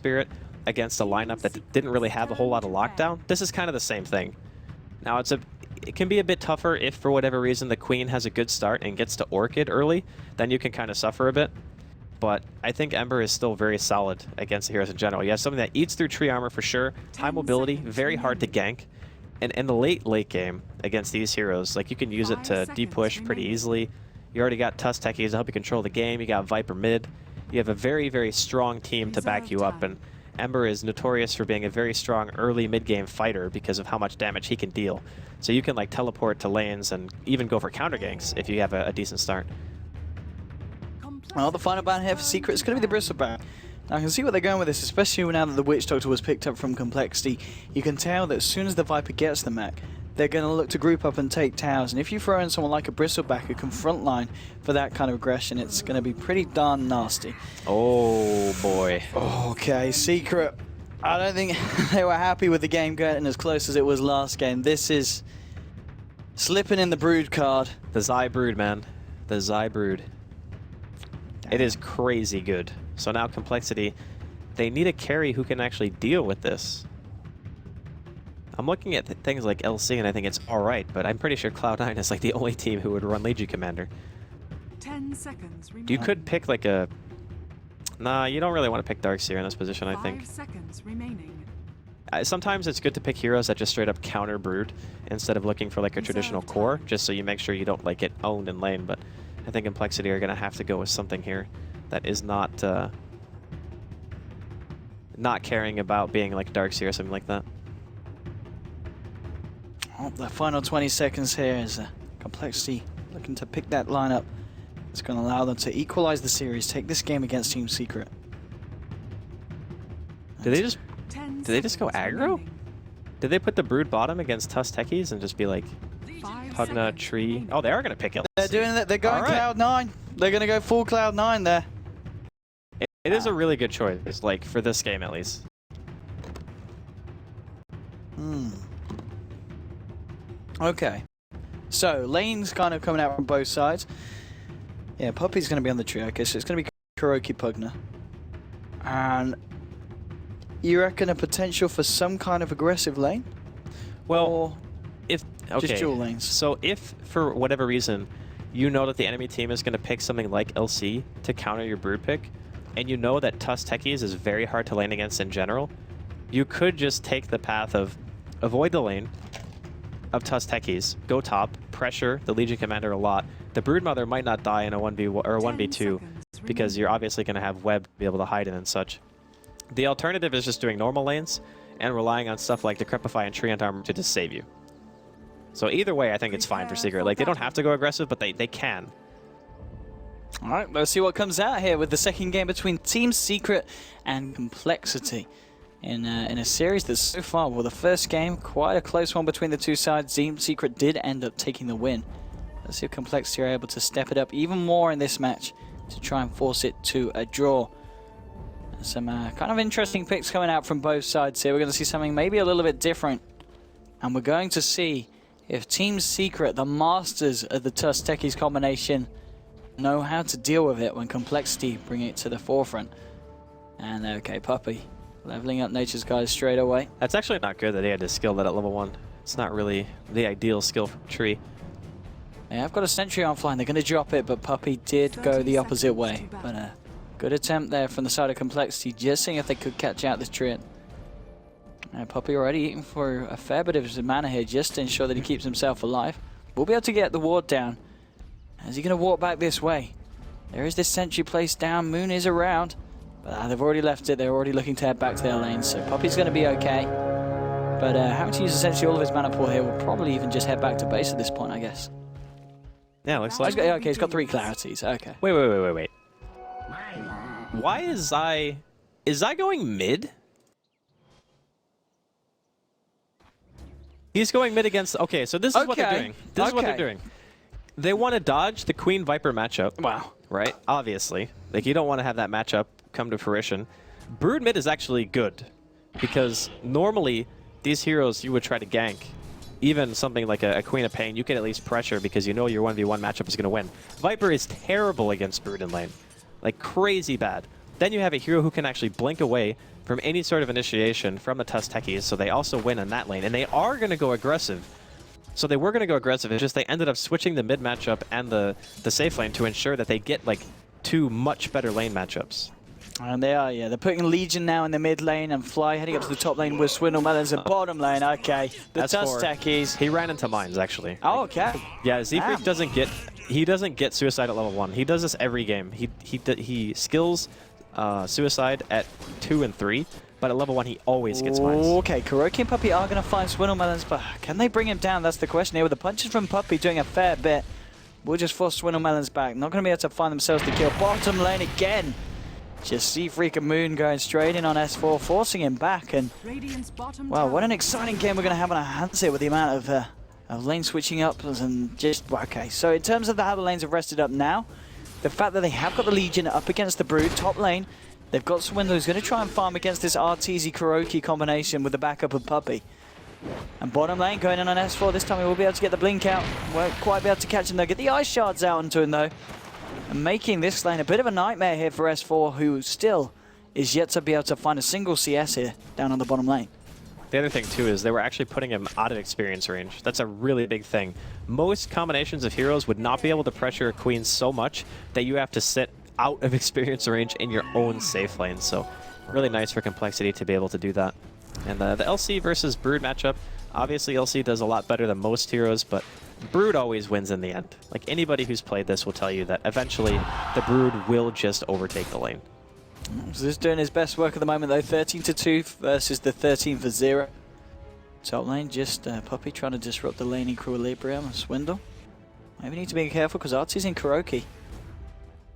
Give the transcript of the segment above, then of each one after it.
Spirit against a lineup that didn't really have a whole lot of lockdown, this is kind of the same thing. Now it can be a bit tougher if for whatever reason the Queen has a good start and gets to Orchid early, then you can kind of suffer a bit. But I think Ember is still very solid against the heroes in general. You have something that eats through tree armor for sure, high mobility, very hard to gank. And in the late game against these heroes, like you can use it to de-push pretty easily. You already got Tusk Techies to help you control the game. You got Viper mid. You have a very strong team to back you up, and Ember is notorious for being a very strong early mid-game fighter because of how much damage he can deal. So you can like teleport to lanes and even go for counter ganks if you have a decent start. Well, the final ban here for Secret is going to be the Bristle ban. Now I can see what they're going with this, especially now that the Witch Doctor was picked up from Complexity. You can tell that as soon as the Viper gets the mech, they're going to look to group up and take towers. And if you throw in someone like a Bristleback who can frontline for that kind of aggression, it's going to be pretty darn nasty. Oh boy. Okay, Secret. I don't think they were happy with the game getting as close as it was last game. This is slipping in the Brood card. The Zai Brood, man. The Zai Brood. It is crazy good. So now Complexity, they need a carry who can actually deal with this. I'm looking at things like LC and I think it's alright, but I'm pretty sure Cloud9 is like the only team who would run Legion Commander. 10 seconds remaining. You could pick like a... Nah, you don't really want to pick Darkseer in this position, I think. 5 seconds remaining. Sometimes it's good to pick heroes that just straight up counter Brood instead of looking for like a traditional core, just so you make sure you don't like get owned in lane, but I think Complexity are going to have to go with something here that is not caring about being like Darkseer or something like that. Oh, the final 20 seconds here is Complexity looking to pick that lineup. It's going to allow them to equalize the series, take this game against Team Secret. Did they just go aggro? Did they put the Brood bottom against Tusk Techies and just be like Pugna, Tree? Oh, they are going to pick it. They're doing that. They're going Cloud9. They're going to go full Cloud9 there. It is a really good choice, like for this game at least. Okay, so lane's kind of coming out from both sides. Yeah, Puppy's going to be on the tree. Okay, so it's going to be Kuroki Pugna. And you reckon a potential for some kind of aggressive lane? Well, if just dual lanes. So if for whatever reason you know that the enemy team is going to pick something like LC to counter your Brood pick, and you know that Tusk Techies is very hard to lane against in general, you could just take the path of avoid the lane of Tusk Techies, go top, pressure the Legion Commander a lot. The Broodmother might not die in a 1v1 or a 1v2 because you're obviously going to have web to be able to hide in and such. The alternative is just doing normal lanes and relying on stuff like Decrepify and Treant Armor to just save you. So either way, I think it's fine for Secret. Like, they don't have to go aggressive, but they can. All right, let's see what comes out here with the second game between Team Secret and Complexity. In a series that's so far, well, the first game, quite a close one between the two sides. Team Secret did end up taking the win. Let's see if Complexity are able to step it up even more in this match to try and force it to a draw. Some kind of interesting picks coming out from both sides here. We're going to see something maybe a little bit different. And we're going to see if Team Secret, the masters of the Tusk Techies combination, know how to deal with it when Complexity bring it to the forefront. And okay, Puppy leveling up Nature's guys straight away. That's actually not good that he had to skill that at level 1. It's not really the ideal skill for Tree. Yeah, I've got a Sentry on flying. They're going to drop it, but Puppy did go the opposite way. But good attempt there from the side of Complexity, just seeing if they could catch out this Treant. Puppy already eating for a fair bit of his mana here just to ensure that he keeps himself alive. We'll be able to get the ward down. Is he going to walk back this way? There is this Sentry placed down. Moon is around. But they've already left it. They're already looking to head back to their lanes. So Puppy's going to be okay. But having to use essentially all of his mana pool here, will probably even just head back to base at this point, I guess. Yeah, looks like... Okay, he's got 3 clarities. Okay. Wait. Why is Zai... Is Zai going mid? He's going mid against... Okay, so this is what they're doing. This is what they're doing. They want to dodge the Queen Viper matchup. Wow. Right? Obviously. Like, you don't want to have that matchup come to fruition. Brood mid is actually good, because normally these heroes you would try to gank. Even something like a Queen of Pain, you can at least pressure because you know your 1v1 matchup is going to win. Viper is terrible against Brood in lane. Like, crazy bad. Then you have a hero who can actually blink away from any sort of initiation from the Tusk Techies, so they also win in that lane. And they are going to go aggressive. So they were going to go aggressive, it's just they ended up switching the mid matchup and the safe lane to ensure that they get like 2 much better lane matchups. And they are, yeah. They're putting Legion now in the mid lane and Fly heading up to the top lane with Swindle Melons in bottom lane. Okay, the Tusk Techies. He ran into mines, actually. Oh, okay. Yeah, Z-Freak doesn't get Suicide at level 1. He does this every game. He skills Suicide at 2 and 3, but at level 1 he always gets mines. Okay, Kuroki and Puppey are going to find Swindle Melons, but can they bring him down? That's the question here. With the punches from Puppey doing a fair bit, we'll just force Swindle Melons back. Not going to be able to find themselves the kill. Bottom lane again. Just Z-Freak and Moon going straight in on S4, forcing him back. And wow, what an exciting game we're going to have on our hands here with the amount of lane switching up and just, okay. So in terms of how the lanes have rested up now, the fact that they have got the Legion up against the Brood, top lane, they've got Swindle who's going to try and farm against this RTZ Kuroki combination with the backup of Puppey. And bottom lane going in on S4, this time he will be able to get the blink out. Won't quite be able to catch him though, get the ice shards out onto him though. And making this lane a bit of a nightmare here for S4, who still is yet to be able to find a single CS here down on the bottom lane. The other thing too is they were actually putting him out of experience range. That's a really big thing. Most combinations of heroes would not be able to pressure a queen so much that you have to sit out of experience range in your own safe lane. So really nice for Complexity to be able to do that. And the LC versus Brood matchup, obviously LC does a lot better than most heroes, but Brood always wins in the end. Like anybody who's played this will tell you that eventually the Brood will just overtake the lane. So this is doing his best work at the moment though, 13-2 versus the 13-0. Top lane, just Puppey trying to disrupt the lane equilibrium and Swindle. Maybe need to be careful because Artie's in Kuroki.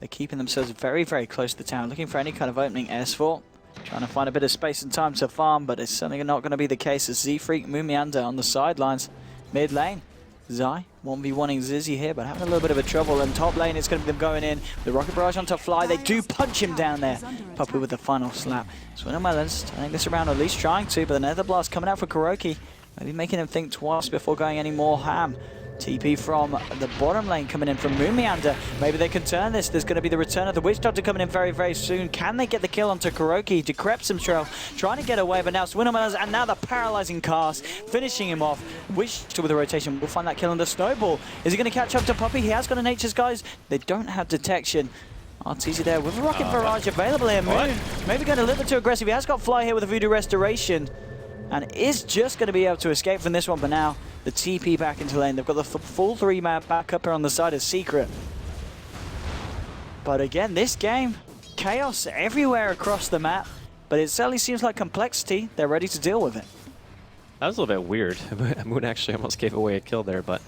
They're keeping themselves very, very close to the town, looking for any kind of opening. S4 trying to find a bit of space and time to farm, but it's certainly not going to be the case as Z-Freak, Mumianda on the sidelines. Mid lane, Zai 1v1ing Zizzy here, but having a little bit of a trouble. And top lane, it's going to be them going in. The Rocket Barrage onto Fly. They do punch him down there. Puppey with the final slap. Swindle Melons turning this around, at least trying to, but the Nether Blast coming out for Kuroki. Maybe making him think twice before going any more ham. TP from the bottom lane coming in from Mumianda. Maybe they can turn this. There's going to be the return of the Witch Doctor coming in very, very soon. Can they get the kill onto Kuroki? Decreps himself, trying to get away, but now Swindle Melons, and now the paralyzing cast, finishing him off. Witch Doctor with the rotation. We'll find that kill on the Snowball. Is he going to catch up to Puppey? He has got a Nature's Guys. They don't have detection. RTZ there with a Rocket Barrage available here. Moon maybe going a little bit too aggressive. He has got Fly here with a Voodoo Restoration and is just going to be able to escape from this one, but now the TP back into lane. They've got the full 3-man backup here on the side of Secret. But again, this game, chaos everywhere across the map, but it certainly seems like Complexity, they're ready to deal with it. That was a little bit weird. Moon actually almost gave away a kill there, but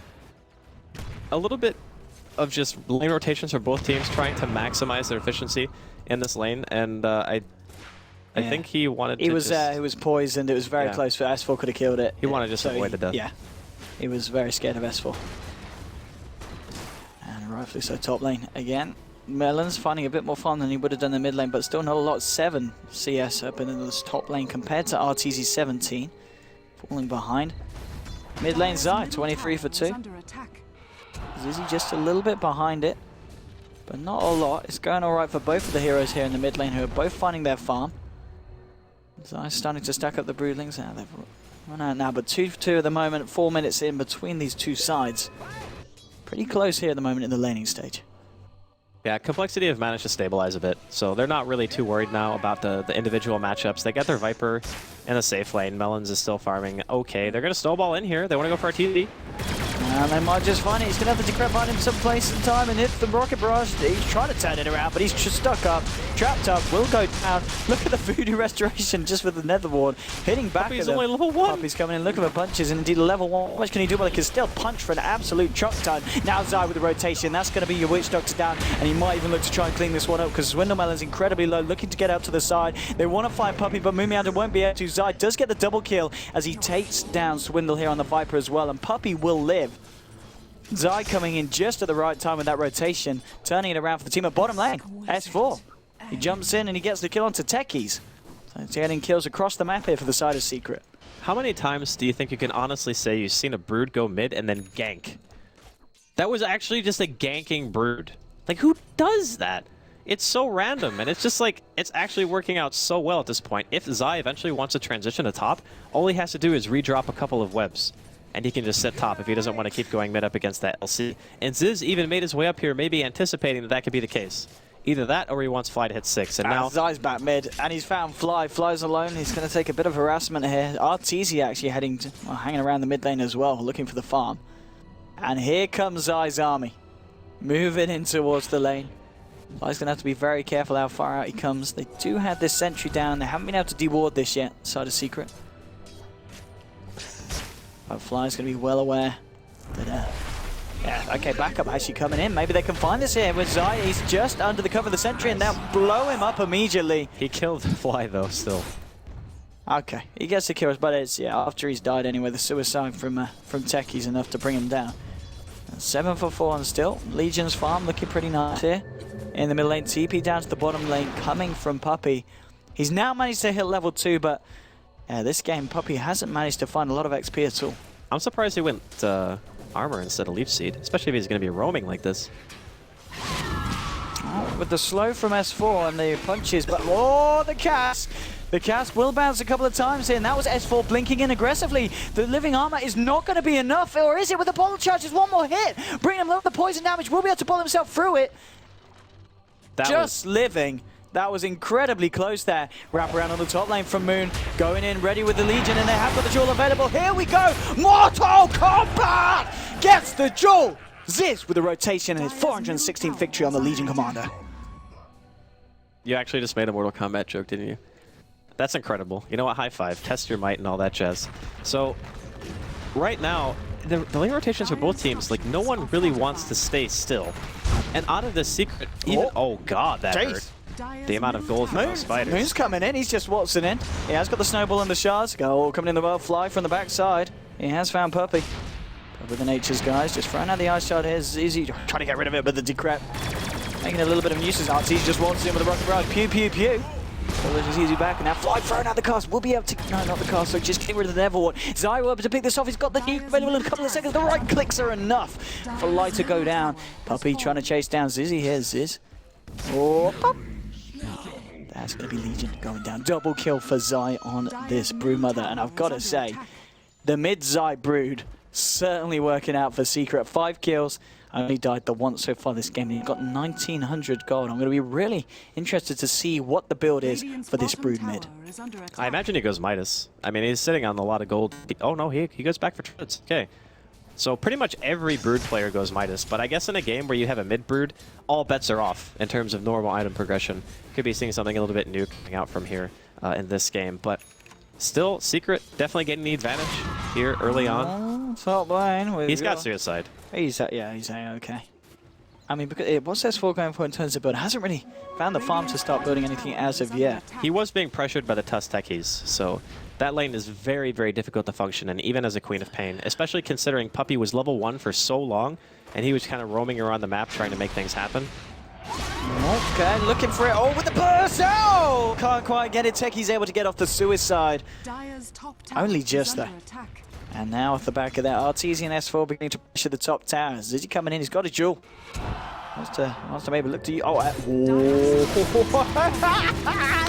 a little bit of just lane rotations for both teams trying to maximize their efficiency in this lane, and I think he wanted to he was poisoned. It was very close, for S4 could have killed it. He wanted to just avoid the death. Yeah, he was very scared of S4. And rightfully so, top lane again. Melons finding a bit more fun than he would have done in the mid lane, but still not a lot. 7 CS up in this top lane compared to RTZ 17. Falling behind. Mid lane Zai, 23 for 2. Zizzy just a little bit behind it, but not a lot. It's going alright for both of the heroes here in the mid lane who are both finding their farm. Zai's starting to stack up the Broodlings. They've run out now, but 2-2 at the moment, 4 minutes in between these two sides. Pretty close here at the moment in the laning stage. Yeah, Complexity have managed to stabilize a bit, so they're not really too worried now about the individual matchups. They got their Viper in the safe lane. Melons is still farming. Okay, they're going to snowball in here. They want to go for a TD. And they might just find it. He's going to have to decrep on him some place and time and hit the Rocket Barrage. He's trying to turn it around, but he's just stuck up, trapped up, will go down. Look at the Voodoo Restoration just with the Nether Ward. Hitting back Puppey's at them. only level 1. Puppey's coming in looking for punches, and indeed level 1. What much can he do? Well, he can still punch for an absolute chuck ton. Now Zai with the rotation. That's going to be your Witch Doctor down, and he might even look to try and clean this one up because Swindle Melon's incredibly low, looking to get out to the side. They want to find Puppey, but Mumianda won't be able to. Zai does get the double kill as he takes down Swindle here on the Viper as well, and Puppey will live. Zai coming in just at the right time with that rotation, turning it around for the team at bottom lane. S4. He jumps in and he gets the kill onto Techies. So it's getting kills across the map here for the side of Secret. How many times do you think you can honestly say you've seen a Brood go mid and then gank? That was actually just a ganking Brood. Like, who does that? It's so random, and it's just like, it's actually working out so well at this point. If Zai eventually wants to transition to top, all he has to do is redrop a couple of webs, and he can just sit top if he doesn't want to keep going mid up against that LC. And Ziz even made his way up here, maybe anticipating that that could be the case. Either that, or he wants Fly to hit 6, and now... Zai's back mid, and he's found Fly. Fly's alone, he's going to take a bit of harassment here. Arteezy actually hanging around the mid lane as well, looking for the farm. And here comes Zai's army, moving in towards the lane. Fly's going to have to be very careful how far out he comes. They do have this sentry down. They haven't been able to deward this yet, side of Secret. But Fly's going to be well aware that, yeah, okay, backup actually coming in. Maybe they can find this here with Zai. He's just under the cover of the sentry and they'll blow him up immediately. He killed Fly, though, still. Okay, he gets the kills, but it's, yeah, after he's died anyway, the suicide from Techie's enough to bring him down. 7 for 4 and still. Legion's farm looking pretty nice here. In the mid lane, TP down to the bottom lane, coming from Puppey. He's now managed to hit level 2, but this game, Puppey hasn't managed to find a lot of XP at all. I'm surprised he went armor instead of Leaf Seed, especially if he's going to be roaming like this. Oh, with the slow from S4 and the punches, but oh, the cast! The cast will bounce a couple of times here, and that was S4 blinking in aggressively. The living armor is not going to be enough, or is it with the bottle charges? One more hit, bring him low. The poison damage will be able to pull himself through it. Just living. That was incredibly close there. Wrap around on the top lane from Moon. Going in, ready with the Legion, and they have got the jewel available. Here we go. Mortal Kombat gets the jewel. Ziz with the rotation and his 416th victory on the Legion Commander. You actually just made a Mortal Kombat joke, didn't you? That's incredible. You know what? High five. Test your might and all that jazz. So, right now, the lane rotations for both teams, like, no one really wants to stay still. And out of this Secret, even... Oh, God, that hurt. The amount of gold from those spiders. Moon's coming in. He's just waltzing in. He has got the snowball and the shards. Go coming in the well. Fly from the backside. He has found Puppey. With the Nature's guys, just throwing out the ice shard here. Is easy. Trying to get rid of it, but the decrep making a little bit of nuisance. Arteezy just waltzes in with a rocket barrage. Pew, pew, pew. So there's easy back, and now Fly throwing out the cast. We'll be able to... No, not the cast, so just get rid of the Devil Ward. Zai will be able to pick this off. He's got the nuke available in a couple of seconds. The right clicks are enough for Fly to go down. Puppey trying to chase down Zizzy. Here's Ziz. Oh, pop. That's going to be Legion going down. Double kill for Zai on this Broodmother. And I've got to say, the mid-Zai Brood certainly working out for Secret. 5 kills. Only died the once so far this game. He got 1900 gold. I'm going to be really interested to see what the build is for this Brood mid. I imagine he goes Midas. I mean, he's sitting on a lot of gold. Oh, no, he goes back for Treads. Okay. So pretty much every Brood player goes Midas, but I guess in a game where you have a mid-Brood, all bets are off in terms of normal item progression. Could be seeing something a little bit new coming out from here in this game, but still, Secret definitely getting the advantage here early on. Top lane. He's got Suicide. He's okay. I mean, because what's S4 going for in terms of build? Hasn't really found the farm to start building anything as of yet. He was being pressured by the Tusk techies, so that lane is very, very difficult to function in, even as a Queen of Pain, especially considering Puppey was level 1 for so long, and he was kind of roaming around the map trying to make things happen. Okay, looking for it. Oh, with the burst! Oh! Can't quite get it. Techie's able to get off the Suicide. Only just, though. And now off the back of that, Arteezy and S4 beginning to pressure the top towers. Zizzy coming in, he's got a jewel. Wants to maybe look to you. Oh,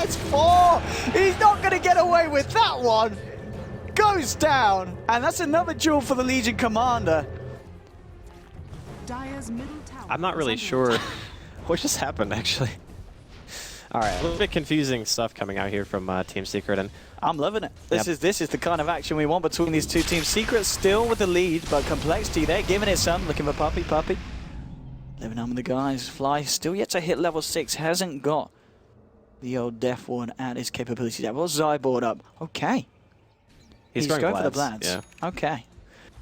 it's 4! He's not going to get away with that one! Goes down! And that's another jewel for the Legion Commander. I'm not really sure what just happened, actually. All right, a little bit confusing stuff coming out here from Team Secret, and I'm loving it. This is the kind of action we want between these two teams. Secret still with the lead, but Complexity, they're giving it some. Looking for Puppey. Living on with the guys. Fly still yet to hit level 6. Hasn't got the old Death Ward at his capabilities yet. Well, Zai board up. Okay. He's going for the Blads. Yeah. Okay.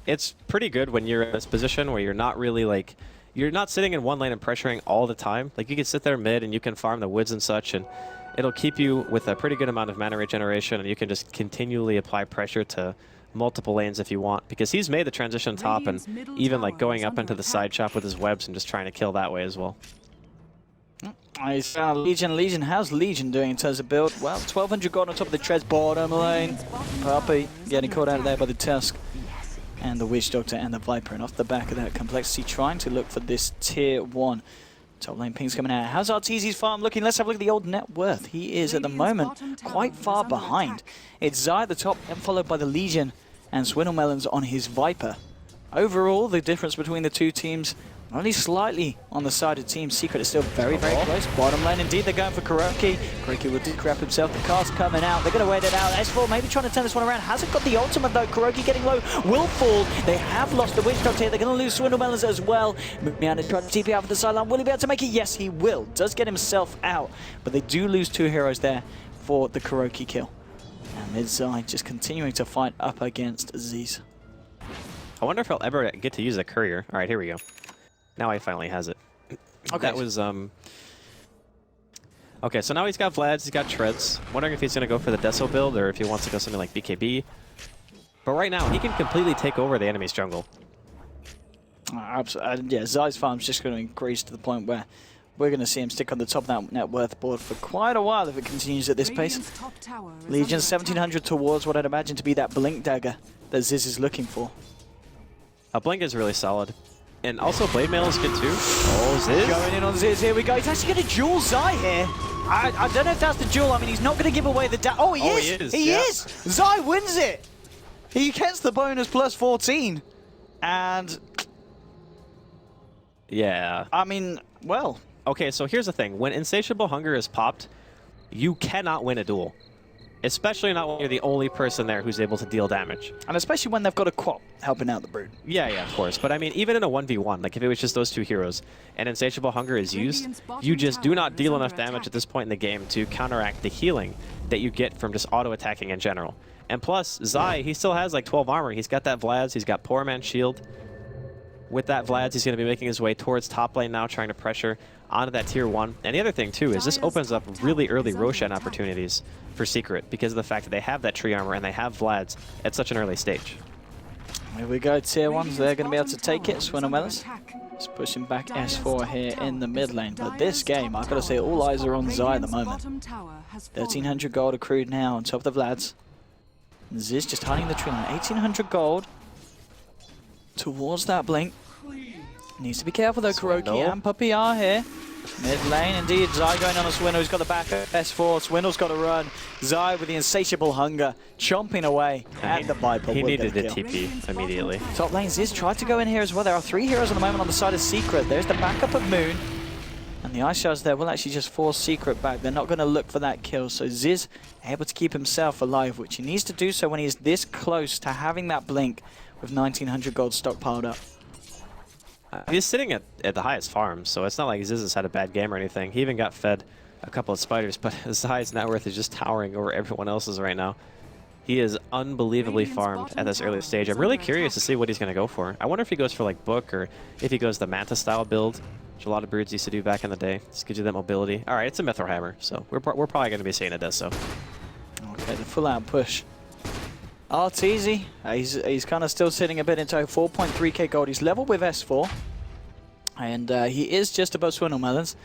It's pretty good when you're in this position where you're not really like... You're not sitting in one lane and pressuring all the time. Like, you can sit there mid and you can farm the woods and such, and it'll keep you with a pretty good amount of mana regeneration, and you can just continually apply pressure to multiple lanes if you want. Because he's made the transition top, and even like going up into the side shop with his webs and just trying to kill that way as well. Nice. Legion. How's Legion doing in terms of build? Well, 1200 gold on top of the Treads bottom lane. Puppey getting caught out of there by the Tusk. And the Witch Doctor and the Viper, and off the back of that, Complexity trying to look for this tier 1 Top lane ping's coming out. How's Arteezy's farm looking? Let's have a look at the old net worth. He is at the moment quite far behind. It's Zai at the top, then followed by the Legion and Swindlemelons on his Viper. Overall, the difference between the two teams only slightly on the side of Team Secret. Is still very, very close. Bottom lane, indeed, they're going for KuroKy. KuroKy will decrap himself. The cast coming out. They're going to wait it out. S4 maybe trying to turn this one around. Hasn't got the ultimate, though. KuroKy getting low. Will fall. They have lost the Witch Doctor here. They're going to lose Swindlemelons as well. Miana tried to TP out for the sideline. Will he be able to make it? Yes, he will. Does get himself out. But they do lose 2 heroes there for the KuroKy kill. And there's Zai just continuing to fight up against Ziz. I wonder if I'll ever get to use a courier. All right, here we go. Now he finally has it. Okay. That was, Okay, so now he's got Vlads, he's got Treads. Wondering if he's going to go for the Deso build or if he wants to go something like BKB. But right now, he can completely take over the enemy's jungle. Absolutely. Yeah, Zai's farm's just going to increase to the point where we're going to see him stick on the top of that net worth board for quite a while if it continues at this pace. Legion 1700 towards what I'd imagine to be that Blink Dagger that Ziz is looking for. A Blink is really solid. And also Blade Mail is good too. Oh, Ziz. Going in on Ziz, here we go. He's actually going to duel Zai here. I don't know if that's the duel. I mean, he's not going to give away the Oh, he is. He is. Zai wins it. He gets the bonus plus 14. And... yeah. I mean, well... okay, so here's the thing. When Insatiable Hunger is popped, you cannot win a duel. Especially not when you're the only person there who's able to deal damage. And especially when they've got a Quap helping out the Brood. Yeah, of course. But I mean, even in a 1v1, like if it was just those 2 heroes and Insatiable Hunger is used, you just do not deal enough damage at this point in the game to counteract the healing that you get from just auto-attacking in general. And plus, Zai, he still has like 12 armor. He's got that Vlads, he's got Poor Man's Shield. With that Vlads, he's going to be making his way towards top lane now, trying to pressure onto that tier 1. And the other thing too is this opens up really early Roshan opportunities for Secret because of the fact that they have that tree armor and they have Vlads at such an early stage. Here we go, tier 1s, they're going to be able to take it. Swindlemelons just pushing back S4 here in the mid lane. But this game, I've got to say, all eyes are on Zai at the moment. 1300 gold accrued now on top of the Vlads. Ziz just hiding the tree line. 1800 gold towards that Blink. Needs to be careful though, KuroKy and Puppy are here. Mid lane, indeed. Zai going on a Swindle. He's got the back of S4. Swindle's got to run. Zai with the insatiable hunger, chomping away at the Viper. He needed the TP immediately. Top lane, Ziz tried to go in here as well. There are 3 heroes at the moment on the side of Secret. There's the backup of Moon. And the Ice Shards there will actually just force Secret back. They're not going to look for that kill. So Ziz able to keep himself alive, which he needs to do so when he's this close to having that Blink with 1900 gold stockpiled up. He's sitting at the highest farm, so it's not like Ziz has had a bad game or anything. He even got fed a couple of spiders, but Zai's net worth is just towering over everyone else's right now. He is unbelievably farmed at this early stage. I'm really curious to see what he's going to go for. I wonder if he goes for like Book or if he goes the Manta style build, which a lot of Broods used to do back in the day. This gives you that mobility. All right, it's a Mithril Hammer, so we're probably going to be seeing it does so. Okay, the full out push. Arteezy, he's kind of still sitting a bit into 4.3k gold. He's level with S4, and he is just above Swindlemelons,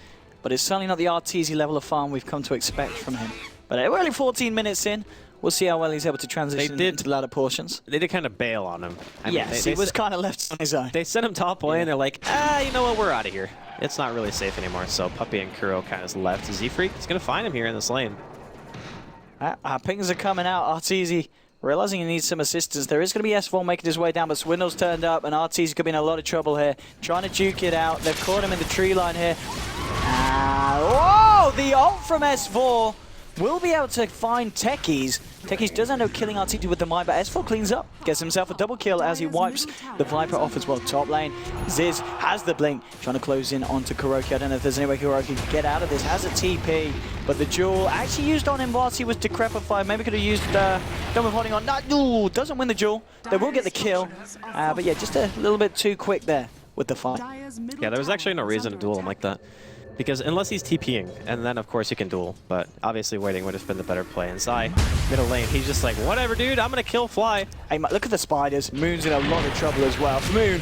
but it's certainly not the Arteezy level of farm we've come to expect from him. But we're only 14 minutes in. We'll see how well he's able to transition into the latter portions. They did kind of bail on him. Yes, he was kind of left on his own. They sent him top lane. They're like, you know what? We're out of here. It's not really safe anymore. So Puppy and Kuro kind of left. Z-Freak is going to find him here in this lane. Pings are coming out. Arteezy realizing he needs some assistance. There is going to be S4 making his way down, but Swindle's turned up, and Arteezy could be in a lot of trouble here. Trying to juke it out. They've caught him in the tree line here. Whoa! The ult from S4 will be able to find Techies. Techies does end up killing Arteezy with the Might, but S4 cleans up. Gets himself a double kill as he wipes the Viper off as well. Top lane, Ziz has the Blink. Trying to close in onto KuroKy. I don't know if there's any way KuroKy can get out of this. Has a TP, but the duel actually used on him whilst he was decrepified. Maybe could have used done with holding on. No, doesn't win the duel. They will get the kill. But yeah, just a little bit too quick there with the fight. Yeah, there was actually no reason to duel him like that. Because unless he's TPing, and then of course you can duel, but obviously waiting would have been the better play. And Zai, middle lane, he's just like, whatever dude, I'm gonna kill Fly. Hey, look at the spiders. Moon's in a lot of trouble as well. Moon,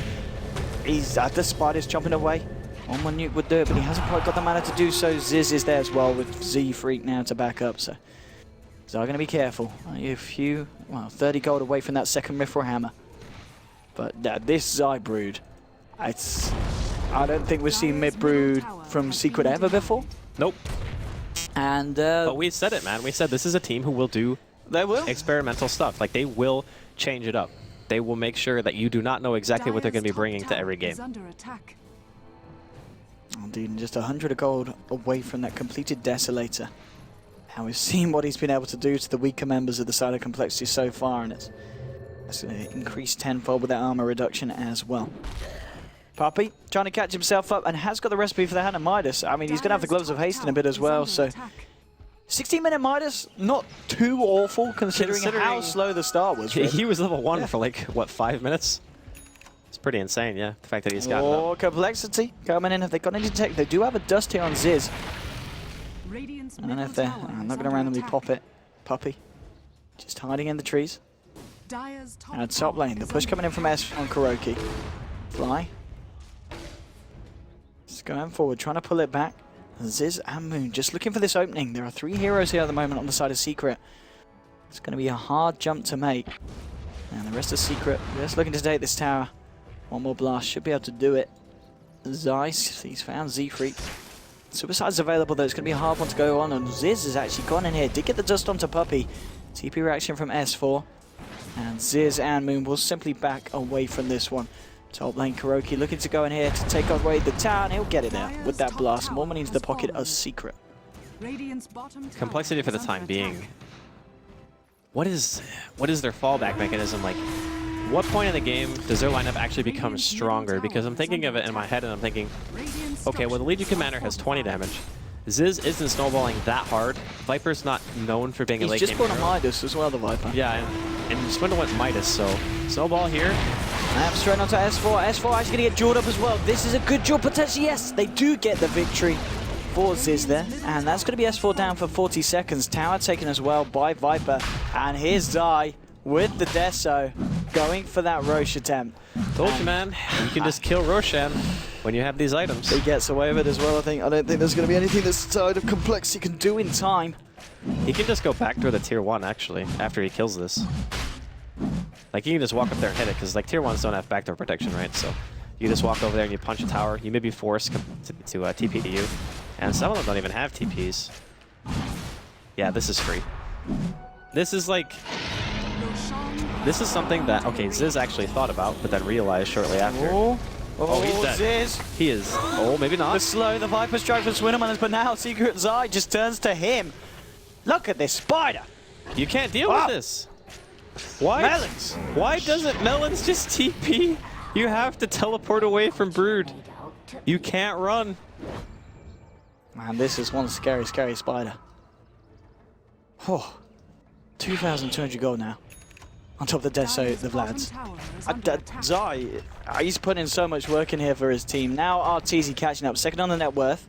he's at the spiders chomping away. On one nuke would do it, but he hasn't quite got the mana to do so. Ziz is there as well with Z-Freak now to back up, so Zai gonna be careful. A few, well, 30 gold away from that second Mithril Hammer. But this Zai Brood, I don't think we've seen mid-brood from Secret ever before. Nope. And But we said it, man. We said this is a team who will do they will. experimental stuff. Like, they will change it up. They will make sure that you do not know exactly what they're going to be bringing to every game. Indeed, just 100 of gold away from that completed Desolator. And we've seen what he's been able to do to the weaker members of the side of Complexity so far, and it's increased tenfold with that armor reduction as well. Puppey trying to catch himself up and has got the recipe for the hand of Midas. I mean, he's going to have the Gloves of Haste in a bit as well, so 16-minute Midas, not too awful considering how slow the start was. Really. He was level 1 for like, what, 5 minutes? It's pretty insane, yeah, the fact that he's got it up. Complexity coming in. Have they got any tech? They do have a dust here on Ziz. I don't know if they're... I'm not going to randomly pop it. Puppey just hiding in the trees. And top lane, the push coming in from S on Kuroki. Fly. Just going forward, trying to pull it back. Ziz and Moon just looking for this opening. There are 3 heroes here at the moment on the side of Secret. It's going to be a hard jump to make. And the rest of Secret just looking to take this tower. One more blast, should be able to do it. Zeiss, he's found Z-Freak. Suicide's available though, it's going to be a hard one to go on. And Ziz has actually gone in here, did get the dust onto Puppey. TP reaction from S4. And Ziz and Moon will simply back away from this one. Top lane Kuroki looking to go in here to take away the tower, and he'll get it there with that blast. More money into the pocket as Secret. Complexity for the time being. What is their fallback mechanism? Like, what point in the game does their lineup actually become stronger? Because I'm thinking of it in my head and I'm thinking, okay, well the Legion Commander has 20 damage. Ziz isn't snowballing that hard. Viper's not known for being a late game hero. He's just bought a Midas as well, the Viper. Yeah, and Swindle went Midas, so snowball here. And straight onto S4. S4 actually going to get jawed up as well. This is a good jaw potential. Yes, they do get the victory for Ziz there. And that's going to be S4 down for 40 seconds. Tower taken as well by Viper. And here's Zai with the Deso going for that Roche attempt. Told you, man. You can just kill Roshan when you have these items. He gets away with it as well, I think. I don't think there's going to be anything this side of Complexity can do in time. He can just go back through the tier 1, actually, after he kills this. Like, you can just walk up there and hit it, because like tier 1s don't have backdoor protection, right? So you just walk over there and you punch a tower. You may be forced to TP to you. And some of them don't even have TPs. Yeah, this is free. This is like... This is something that, okay, Ziz actually thought about, but then realized shortly after. Oh, he's dead. Ziz. He is. Oh, maybe not. The slow, the Viper strike from Swinnerman, but now Secret Zai just turns to him. Look at this spider. You can't deal with this. Why? Melons. Why doesn't Melons just TP? You have to teleport away from Brood. You can't run. Man, this is one scary, scary spider. Oh, 2,200 gold now. On top of the Deso, the Vlads. Zai, he's putting in so much work in here for his team. Now Arteezy catching up, second on the net worth.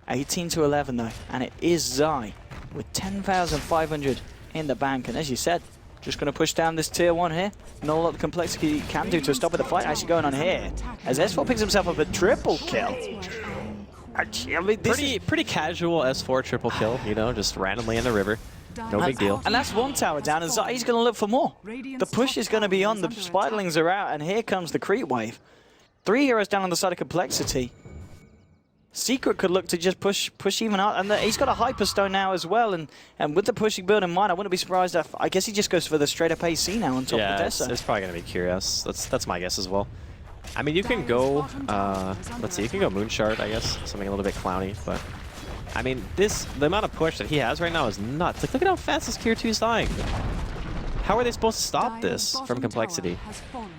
18 to 11 though, and it is Zai with 10,500 in the bank. And as you said, just going to push down this tier 1 here. Not a lot of Complexity can do to stop it. The fight actually going on here. As S4 picks himself up a triple kill. I mean, pretty casual S4 triple kill, you know, just randomly in the river. No big deal. And that's one tower down, and Zai's going to look for more. The push is going to be on, the Spiderlings are out, and here comes the creep wave. 3 heroes down on the side of Complexity. Secret could look to just push even out, and he's got a Hyperstone now as well, and with the pushing build in mind, I wouldn't be surprised if, I guess he just goes for the straight up AC now on top of the Deso. It's probably going to be Curious. That's my guess as well. I mean, you can go, let's see, you can go Moonshard, I guess, something a little bit clowny, but I mean, the amount of push that he has right now is nuts. Like, look at how fast this tier 2 is dying. How are they supposed to stop this from Complexity?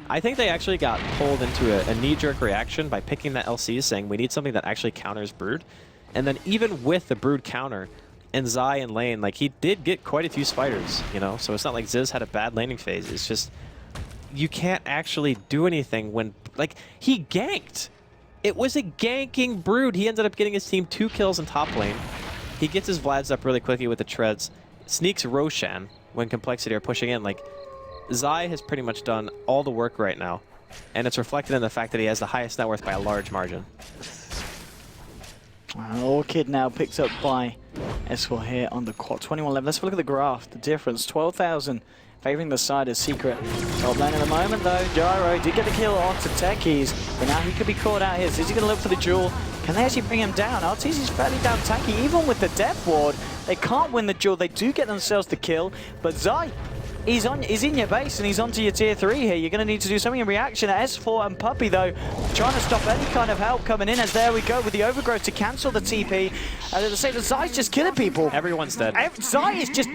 I think they actually got pulled into a knee-jerk reaction by picking that LC, saying we need something that actually counters Brood. And then even with the Brood counter, and Zai in lane, like, he did get quite a few spiders, you know? So it's not like Ziz had a bad laning phase. It's just, you can't actually do anything when, like, he ganked. It was a ganking Brood. He ended up getting his team 2 kills in top lane. He gets his Vlads up really quickly with the treads, sneaks Roshan when Complexity are pushing in. Like, Zai has pretty much done all the work right now, and it's reflected in the fact that he has the highest net worth by a large margin. Orchid now picked up by S4 here on the quad. 21 11. Let's have a look at the graph. The difference, 12,000 favoring the side of Secret. Top lane at the moment though, Gyro did get the kill onto Techies, but now he could be caught out here. Is he going to look for the duel? Can they actually bring him down? RTZ's fairly down tanky, even with the death ward. They can't win the duel, they do get themselves the kill, but Zai, he's in your base and he's onto your tier 3 here. You're going to need to do something in reaction. S4 and Puppy though, trying to stop any kind of help coming in, as there we go with the overgrowth to cancel the TP. And at the same time, Zai's just killing people. Everyone's dead. Zai is just,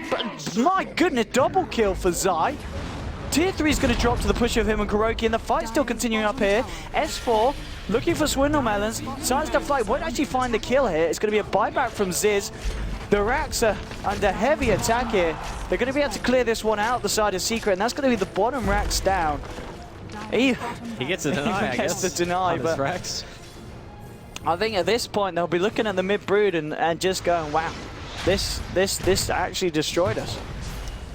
my goodness, double kill for Zai. Tier 3 is going to drop to the push of him and Kuroki, and the fight's still continuing up here. S4 looking for Swindle Melons. Zai's the fight, won't actually find the kill here. It's going to be a buyback from Ziz. The Racks are under heavy attack here. They're going to be able to clear this one out the side of Secret, and that's going to be the bottom Racks down. He gets the deny, I guess. The deny, but Racks. I think at this point they'll be looking at the mid brood and just going, wow, this actually destroyed us.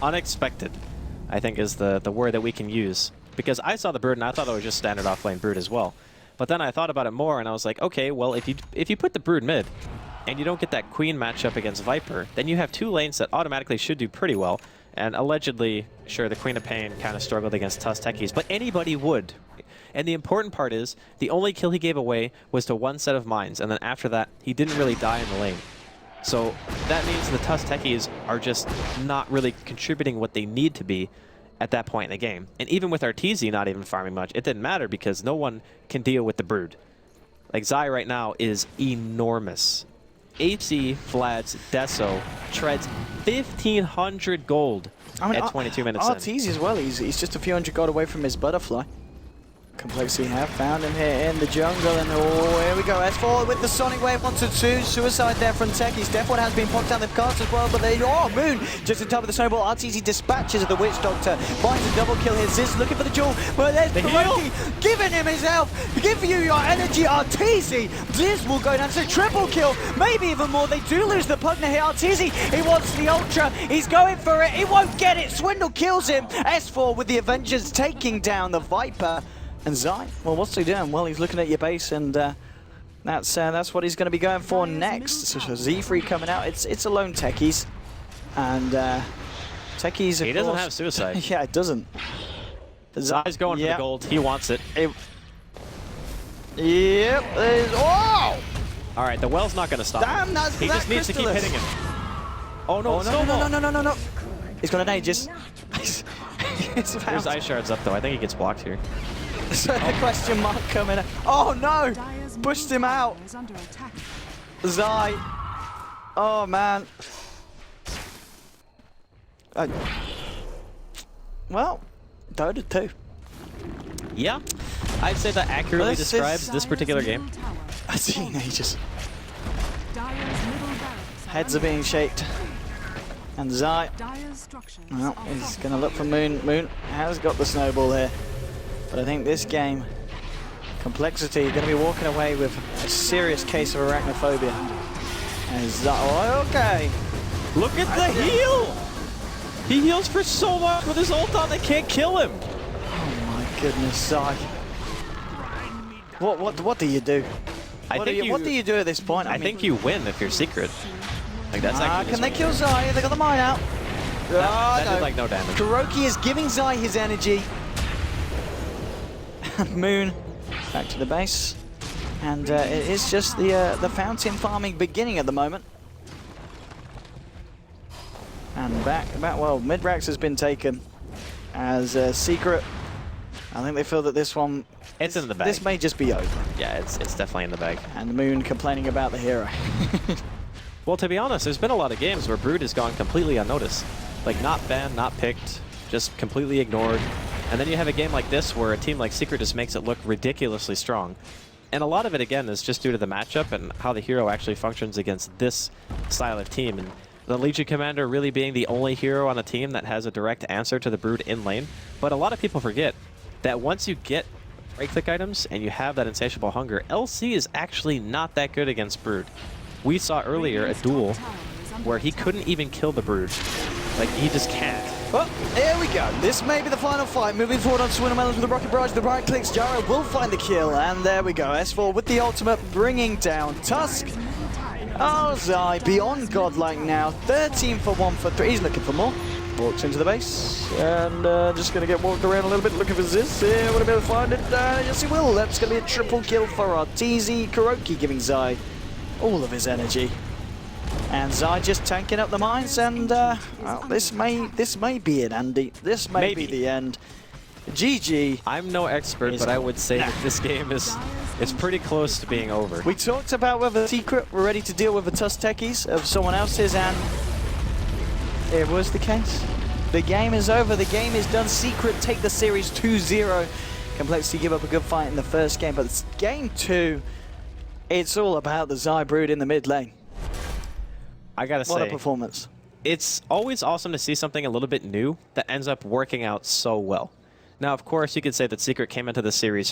Unexpected, I think, is the word that we can use. Because I saw the brood and I thought it was just standard offlane brood as well. But then I thought about it more and I was like, okay, well, if you put the brood mid and you don't get that queen matchup against Viper, then you have two lanes that automatically should do pretty well. And allegedly, sure, the Queen of Pain kind of struggled against Tusk Techies, but anybody would. And the important part is, the only kill he gave away was to one set of mines, and then after that, he didn't really die in the lane. So that means the Tusk Techies are just not really contributing what they need to be at that point in the game. And even with Arteezy not even farming much, it didn't matter because no one can deal with the brood. Like, Zai right now is enormous. HC, Vlad's, Deso, treads 1,500 gold at 22 minutes in. Arteezy as well, he's just a few hundred gold away from his butterfly. Complexity have found him here in the jungle, and oh, here we go. S4 with the Sonic Wave onto 2. Suicide there from Techies. Death Ward has been popped down the cards as well, but they, oh, Moon just on top of the snowball. Arteezy dispatches of the Witch Doctor. Finds a double kill here. Ziz looking for the jewel, but there's Kuroki giving him his health. Give you your energy, Arteezy. Ziz will go down to triple kill, maybe even more. They do lose the Pugna here. Arteezy, he wants the Ultra. He's going for it. He won't get it. Swindle kills him. S4 with the Avengers taking down the Viper. And Zai, well, what's he doing? Well, he's looking at your base, and that's what he's going to be going for next. So Z3 coming out. It's a lone Techies, and Techies. He doesn't have suicide. Yeah, it doesn't. Zai's going for the gold. He wants it. Yep. Oh! All right, the well's not going to stop. Damn, that's he just needs to keep hitting him. Oh no! No! He's got an Aegis. There's ice shards up though. I think he gets blocked here. So the question mark coming. Oh no! Pushed him out. Zai. Oh man. Well, Dota 2. Yeah, I'd say that accurately describes this particular game. I've seen Aegis. Heads are being shaped. And Zai, well, he's going to look for Moon. Moon has got the snowball here. But I think this game, Complexity, going to be walking away with a serious case of arachnophobia. And Zai, oh, okay. Look at the heal! He heals for so much with his ult on, they can't kill him. Oh my goodness, Zai. What do you do? What do you do at this point? I think you win if you're Secret. Like, that's actually can they kill Zai? They got the mine out. That did like no damage. Kuroki is giving Zai his energy. Moon back to the base, and it is just the fountain farming beginning at the moment. And back. Well, mid-Rax has been taken as Secret. I think they feel that this one, it's in the bag. This may just be over. Yeah, it's definitely in the bag. And Moon complaining about the hero. Well, to be honest, there's been a lot of games where Brood has gone completely unnoticed. Like, not banned, not picked, just completely ignored. And then you have a game like this where a team like Secret just makes it look ridiculously strong. And a lot of it, again, is just due to the matchup and how the hero actually functions against this style of team. And the Legion Commander really being the only hero on the team that has a direct answer to the Brood in lane. But a lot of people forget that once you get right-click items and you have that insatiable hunger, LC is actually not that good against Brood. We saw earlier a duel where he couldn't even kill the Brood. Like, he just can't. Well, here we go. This may be the final fight. Moving forward on Swindle Melons with the Rocket Barrage. The right clicks. Gyro will find the kill. And there we go. S4 with the ultimate bringing down Tusk. Oh, Zai, beyond godlike now. 13 for 1 for 3. He's looking for more. Walks into the base and just going to get walked around a little bit looking for Ziz. Yeah, will he be able to find it? Yes, he will. That's going to be a triple kill for Arteezy. Kuroki giving Zai all of his energy. And Zai just tanking up the mines, and well, this may be it, Andy. This may be the end. GG. I'm no expert, but I would say that this game is pretty close to being over. We talked about whether Secret were ready to deal with the Tusk techies of someone else's, and it was the case. The game is over. The game is done. Secret take the series 2-0. Complexity give up a good fight in the first game, but it's game 2, it's all about the Zai Brood in the mid lane. I gotta say, what a performance. It's always awesome to see something a little bit new that ends up working out so well. Now, of course, you could say that Secret came into the series